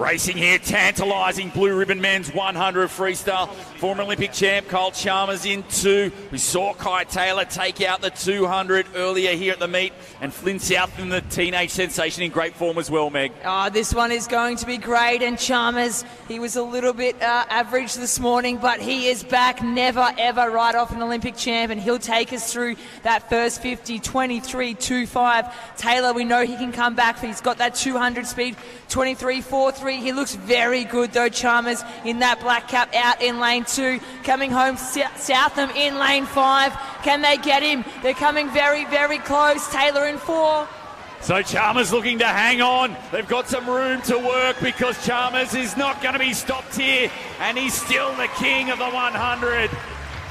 Racing here, tantalising blue ribbon men's 100 freestyle. Former Olympic champ Kyle Chalmers in 2. We saw Kai Taylor take out the 200 earlier here at the meet. And Flynn Southam, the teenage sensation, in great form as well, Meg. Oh, this one is going to be great. And Chalmers, he was a little bit average this morning, but he is back. Never, ever write off an Olympic champ. And he'll take us through that first 50, 23.25. Taylor, we know he can come back. He's got that 200 speed, 23.43. He looks very good though, Chalmers, in that black cap out in lane 2. Coming home, Southam in lane 5. Can they get him? They're coming very, very close. Taylor in 4. So Chalmers looking to hang on. They've got some room to work because Chalmers is not going to be stopped here. And he's still the king of the 100.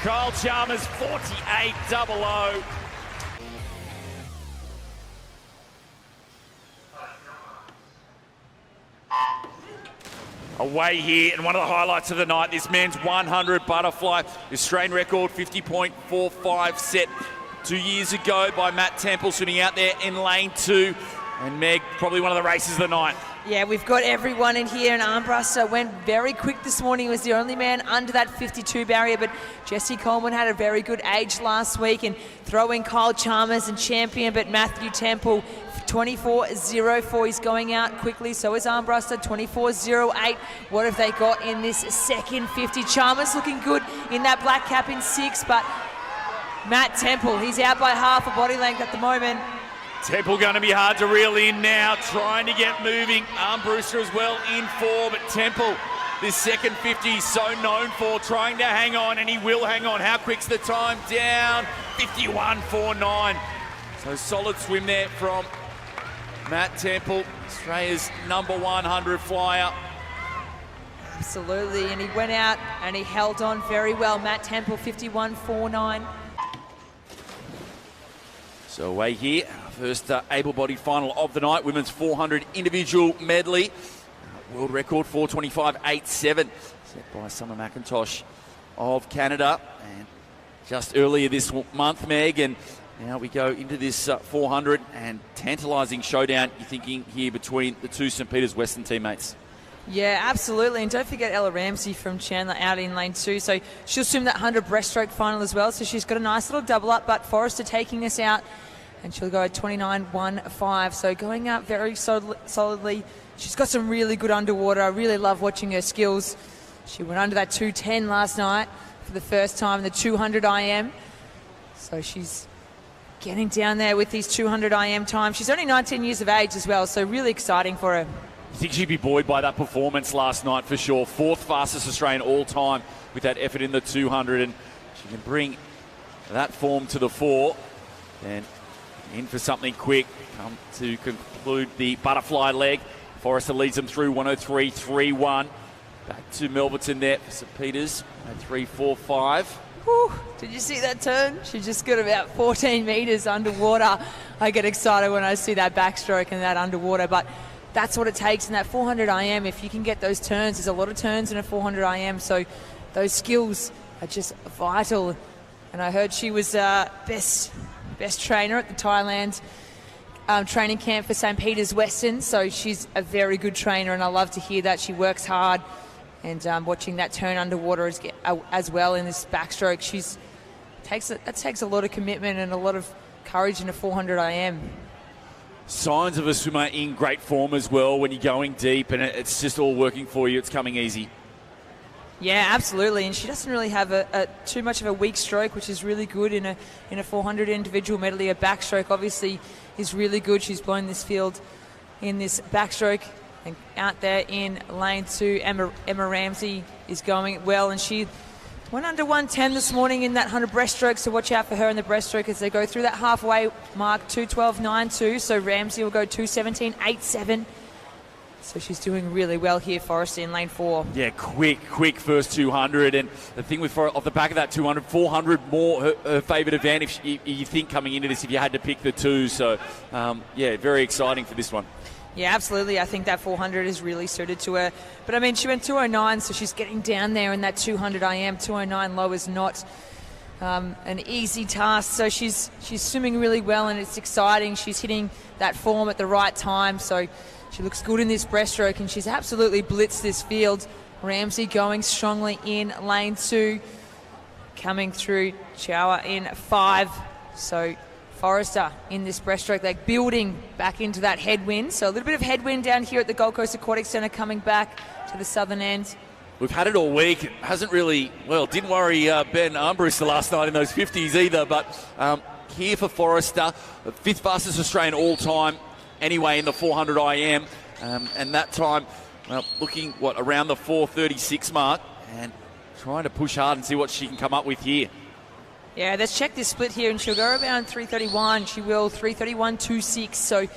Kyle Chalmers, 48.00. Away here, and one of the highlights of the night, this men's 100 butterfly. Australian record 50.45 set 2 years ago by Matt Temple, sitting out there in lane 2. And Meg, probably one of the races of the night. Yeah, we've got everyone in here, and Armbruster went very quick this morning. He was the only man under that 52 barrier, but Jesse Coleman had a very good age last week, and throw in Kyle Chalmers and champion, but Matthew Temple, 24.04. He's going out quickly, so is Armbruster, 24.08. What have they got in this second 50? Chalmers looking good in that black cap in 6, but Matt Temple, he's out by half a body length at the moment. Temple going to be hard to reel in now, trying to get moving. Armbruster as well in 4, but Temple, this second 50, is so known for trying to hang on, and he will hang on. How quick's the time? Down, 51.49. So solid swim there from Matt Temple, Australia's number 100 flyer. Absolutely, and he went out and he held on very well. Matt Temple, 51.49. So away here, first able-bodied final of the night, women's 400 individual medley. World record 4:25.87, set by Summer McIntosh of Canada. And just earlier this month, Meg, and now we go into this 400 and tantalising showdown, you're thinking here, between the two St. Peter's Western teammates. Yeah, absolutely. And don't forget Ella Ramsey from Chandler out in lane 2. So she'll swim that 100 breaststroke final as well. So she's got a nice little double up, but Forrester taking us out, and she'll go at 29.15. So going out very solidly. She's got some really good underwater. I really love watching her skills. She went under that 210 last night for the first time in the 200 IM. So she's getting down there with these 200 IM times. She's only 19 years of age as well, so really exciting for her. I think she'd be buoyed by that performance last night for sure. 4th fastest Australian all time with that effort in the 200, and she can bring that form to the fore. And in for something quick, come to conclude the butterfly leg. Forrester leads them through 103.31. Back to Melbourne there for St. Peter's, 103.45. Whew, did you see that turn? She just got about 14 metres underwater. I get excited when I see that backstroke and that underwater, but that's what it takes in that 400 IM. If you can get those turns, there's a lot of turns in a 400 IM, so those skills are just vital. And I heard she was best trainer at the Thailand training camp for St. Peter's Western, so she's a very good trainer, and I love to hear that. She works hard, and watching that turn underwater as well in this backstroke, that takes a lot of commitment and a lot of courage in a 400 IM. Signs of a swimmer in great form as well when you're going deep and it's just all working for you. It's coming easy. Yeah, absolutely, and she doesn't really have too much of a weak stroke, which is really good in a 400 individual medley. A backstroke obviously is really good. She's blown this field in this backstroke, and out there in lane 2, Emma Ramsey is going well, and she went under 110 this morning in that 100 breaststroke, so watch out for her in the breaststroke as they go through that halfway mark, 2:12.92. So Ramsey will go 2:17.87. So she's doing really well here, Forrester, in lane 4. Yeah, quick first 200. And the thing with off the back of that 200, 400 more her favourite advantage, you think, coming into this if you had to pick the two. So, yeah, very exciting for this one. Yeah, absolutely. I think that 400 is really suited to her. But, I mean, she went 209, so she's getting down there in that 200 IM. 209 low is not an easy task. So she's swimming really well, and it's exciting. She's hitting that form at the right time. So She looks good in this breaststroke, and she's absolutely blitzed this field. Ramsey going strongly in lane 2. Coming through, Chower in 5. So Forrester in this breaststroke, they're building back into that headwind. So a little bit of headwind down here at the Gold Coast Aquatic Centre coming back to the southern end. We've had it all week. It hasn't really, didn't worry Ben Armbruster last night in those 50s either. But here for Forrester, the 5th fastest Australian all time anyway in the 400 IM. And that time, looking, around the 4:36 mark. And trying to push hard and see what she can come up with here. Yeah, let's check this split here, and she'll go around 3:31. She will 3:31.26, so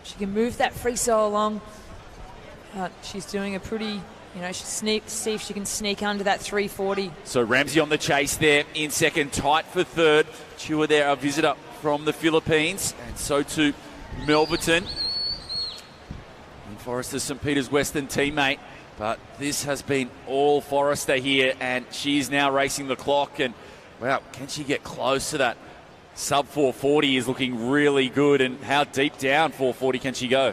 she can move that free solo along. She's doing a pretty, see if she can sneak under that 3:40. So Ramsey on the chase there in second, tight for third. Chua there, a visitor from the Philippines, and so too Melverton. And Forrester's St. Peter's Western teammate. But this has been all Forrester here, and she's now racing the clock. And, can she get close to that? Sub 440 is looking really good. And how deep down 440 can she go?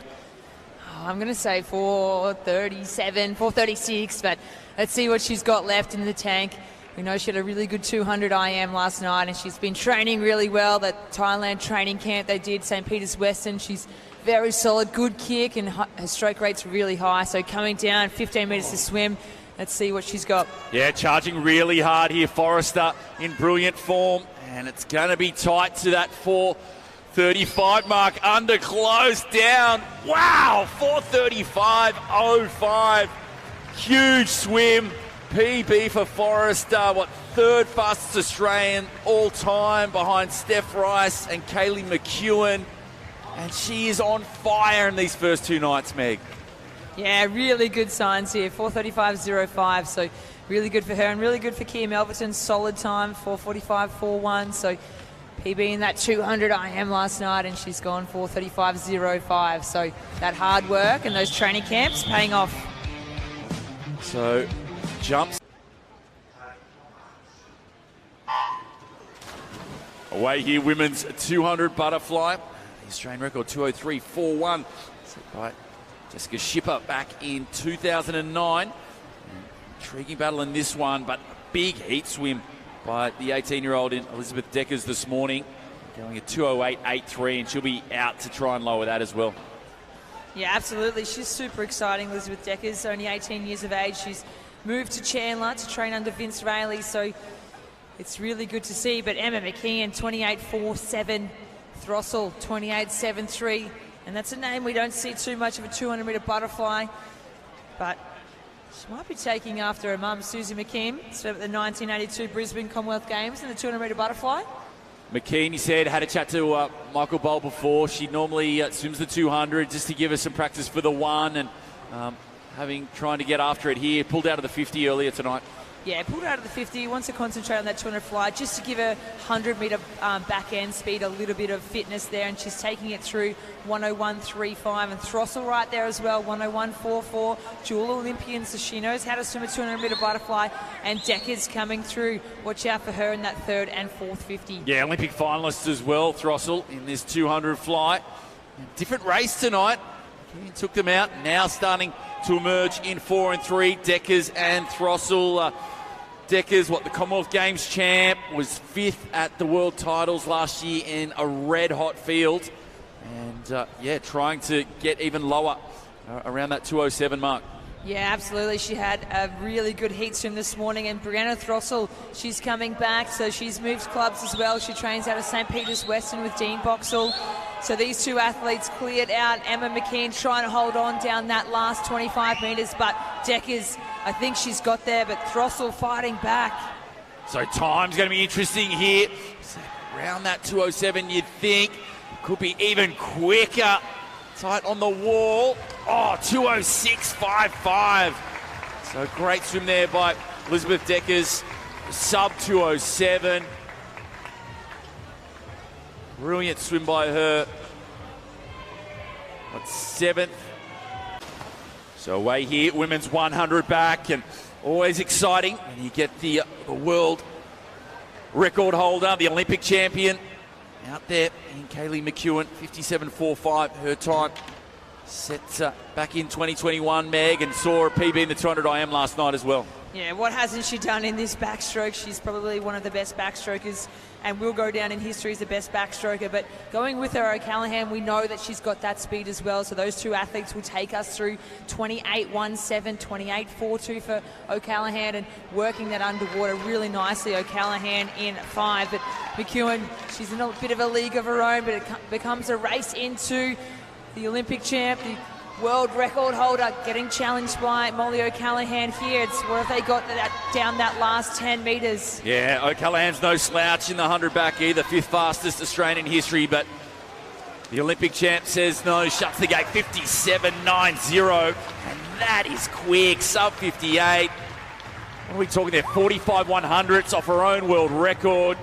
I'm going to say 437, 436, but let's see what she's got left in the tank. We know she had a really good 200 IM last night, and she's been training really well. That Thailand training camp they did, St. Peter's Western, she's very solid, good kick, and her stroke rate's really high. So coming down, 15 metres to swim. Let's see what she's got. Yeah, charging really hard here, Forrester in brilliant form. And it's going to be tight to that 4:35 mark, under, close, down. Wow, 4:35.05. Huge swim. PB for Forrester, 3rd fastest Australian all time behind Steph Rice and Kaylee McEwen. And she is on fire in these first 2 nights, Meg. Yeah, really good signs here. 4:35.05, so really good for her and really good for Kia Melverton. Solid time, 4:45.41. So PB in that 200 IM last night, and she's gone 4:35.05. So that hard work and those training camps paying off. So jumps. Away here, women's 200 butterfly. The Australian record 2:03.41, set by Jessica Schipper back in 2009. Intriguing battle in this one, but a big heat swim by the 18-year-old in Elizabeth Deckers this morning, going at 2:08.83, and she'll be out to try and lower that as well. Yeah, absolutely. She's super exciting, Elizabeth Deckers, only 18 years of age. She's moved to Chandler to train under Vince Rayleigh, so it's really good to see. But Emma McKeon, 28.47. Throssell, 28.73, and that's a name we don't see too much of a 200-metre butterfly, but she might be taking after her mum, Susie McKean, at the 1982 Brisbane Commonwealth Games in the 200-metre butterfly. McKean, he said, had a chat to Michael Bowl before. She normally swims the 200 just to give her some practice for the 1, and trying to get after it here. Pulled out of the 50 earlier tonight. Yeah, pulled out of the 50, wants to concentrate on that 200 fly just to give her 100-metre back end speed a little bit of fitness there, and she's taking it through 101.35, and Throssell right there as well, 101.44. Dual Olympian, so she knows how to swim a 200-metre butterfly, and Deckers coming through. Watch out for her in that 3rd and 4th 50. Yeah, Olympic finalists as well, Throssell, in this 200 fly. Different race tonight. He took them out, now starting to emerge in 4 and 3, Deckers and Throssell. Deckers, the Commonwealth Games champ, was 5th at the World Titles last year in a red-hot field. And, trying to get even lower around that 2:07 mark. Yeah, absolutely. She had a really good heat swim this morning. And Brianna Throssell, she's coming back, so she's moved clubs as well. She trains out of St. Peter's Western with Dean Boxall. So these 2 athletes cleared out. Emma McKean trying to hold on down that last 25 metres, but Deckers, I think she's got there, but Throssell fighting back. So time's going to be interesting here. So around that 2:07, you'd think. Could be even quicker. Tight on the wall. 2:06.55. So great swim there by Elizabeth Deckers. Sub 2:07. Brilliant swim by her. 7th. So away here, women's 100 back, and always exciting when you get the world record holder, the Olympic champion, out there in Kaylee McEwen, 57.45 her time. set back in 2021, Meg, and saw a PB in the 200 IM last night as well. Yeah, what hasn't she done in this backstroke? She's probably one of the best backstrokers and will go down in history as the best backstroker. But going with her, O'Callaghan, we know that she's got that speed as well. So those two athletes will take us through 28.17, 28.42 for O'Callaghan, and working that underwater really nicely. O'Callaghan in 5. But McEwen, she's in a bit of a league of her own, but it becomes a race into the Olympic champ, the world record holder, getting challenged by Molly O'Callaghan here. It's where have they got that down that last 10 metres? Yeah, O'Callaghan's no slouch in the 100 back either, 5th fastest Australian in history, but the Olympic champ says no, shuts the gate, 57.90, and that is quick, sub 58. What are we talking there? 45 100s off her own world record.